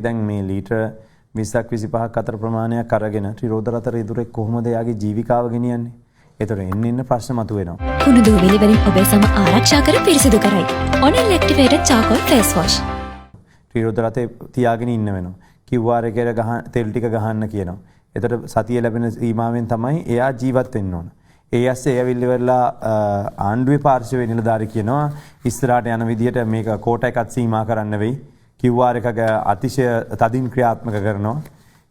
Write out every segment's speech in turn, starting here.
දැන් මේ ලීටර් 20ක් 25ක් අතර ප්‍රමාණයක් අරගෙන ත්‍රිරෝද රත රිදුරෙක් කොහොමද එයාගේ ජීවිකාව ගෙනියන්නේ? ඒතර එන්න ප්‍රශ්න මතුවෙනවා. කුණු දූවිලි වලින් ඔබේ සම ආරක්ෂා කර පිරිසිදු කරයි. ඔනිල් ඇක්ටිවේටඩ් charcoal face wash. ත්‍රිරෝද රතේ තියාගෙන ඉන්න වෙනවා. QR එකේ තෙල් ටික ගහන්න කියනවා. ඒතර සතිය ලැබෙන සීමාවෙන් තමයි එයා ජීවත් වෙන්න ඕන. ඒ ඇස්සේ ඇවිල්ලි වෙලා ආණ්ඩුවේ පාර්ශවයේ නිලධාරි කියනවා ඉස්සරහට යන විදිහට මේක කෝට එකක් සීමා කරන්න වෙයි. QR එකක අතිශය තදින් ක්‍රියාත්මක කරනවා.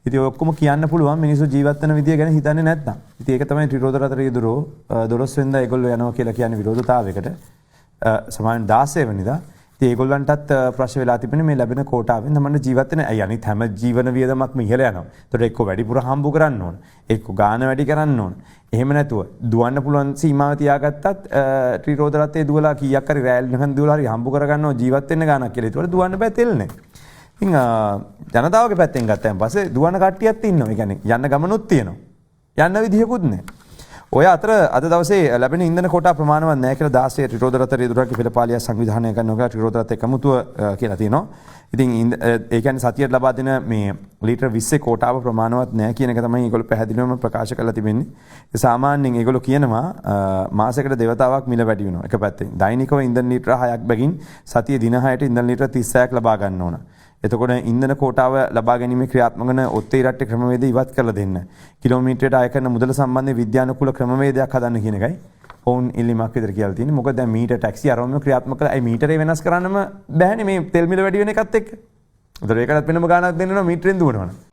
ඉතින් ඔය ඔක්කොම කියන්න පුළුවන් මිනිස්සු ජීවත් වෙන විදිය ගැන හිතන්නේ නැත්නම්. ඉතින් ඒක තමයි ත්‍රිරෝද රත රියදුරෝ 12 වෙනිදා ඒගොල්ලෝ යනවා කියලා කියන්නේ විරෝධතාවයකට. සමාන 16 වෙනිදා. ඉතින් ඒගොල්ලන්ටත් ප්‍රශ්න වෙලා තිබෙන්නේ මේ ලැබෙන කෝටාවෙන් තමයි ජීවත් වෙන. අය අනිත් හැම ජීවන වියදමක්ම ඉහළ යනවා. ඒතකොට එක්ක වැඩිපුර හම්බ කරන්න ඕන. එක්ක ගාන වැඩි කරන්න ඕන. එහෙම නැතුව දුවන්න පුළුවන් සීමාව තියාගත්තත් ත්‍රිරෝද රතේ දුවලා කීයක් හරි රෑල් නිකන් දුවලා හරි හම්බ කරගන්නවා ජීවත් වෙන්න ගානක් කියලා. ඒතකොට දුවන්න බෑ තෙල් නේ. ඉතින් ජනතාවගේ පැත්තෙන් ගත්තාන් පස්සේ දුවන කට්ටියත් ඉන්නවා. ඒ කියන්නේ යන්න ගමනුත් තියෙනවා. යන්න විදිහකුත් නැහැ. ඔය අතර අද දවසේ ලැබෙන ඉන්ධන කොටා ප්‍රමාණවත් නැහැ කියලා 16 ත්‍රිරෝද රත රියදුරගේ පෙළපාලිය සංවිධානය කරනවා ත්‍රිරෝද රත එකමුතුව කියලා තියෙනවා. ඉතින් ඒ කියන්නේ සතියට ලබා දෙන මේ ලීටර් 20 කොටාව ප්‍රමාණවත් නැහැ කියන එක තමයි ඒගොල්ලෝ පැහැදිලිවම ප්‍රකාශ කරලා තිබෙන්නේ. ඒ සාමාන්‍යයෙන් ඒගොල්ලෝ කියනවා මාසයකට දෙවතාවක් මිල වැඩි වෙනවා. එක පැත්තෙන් දෛනිකව ඉන්ධන ලීටර 6ක් බැගින් සතිය දින 6ට ඉන්ධන ලීටර 36ක් ලබා ගන්න ඕන. එතකොට ඉන්ධන කෝටාව ලබා ගැනීමේ ක්‍රියාත්මක වන ඔත්තේ රටේ ක්‍රමවේද ඉවත් කරලා දෙන්න. කිලෝමීටරයට අය කරන මුදල සම්බන්ධ විද්‍යානුකූල ක්‍රමවේදයක් හදන්න කියන එකයි ඔවුන් ඉල්ලීමක් විතර කියලා තියෙන්නේ. මොකද දැන් මීටර් ටැක්සි අරමුණු ක්‍රියාත්මක කරලා ඒ මීටරේ වෙනස් කරන්නම බෑනේ මේ තෙල් මිල වැඩි වෙන එකත් එක්ක. ඒතර ඒකටත් වෙනම ගාණක් දෙන්න ඕන මීටරෙන් දුවනවනේ.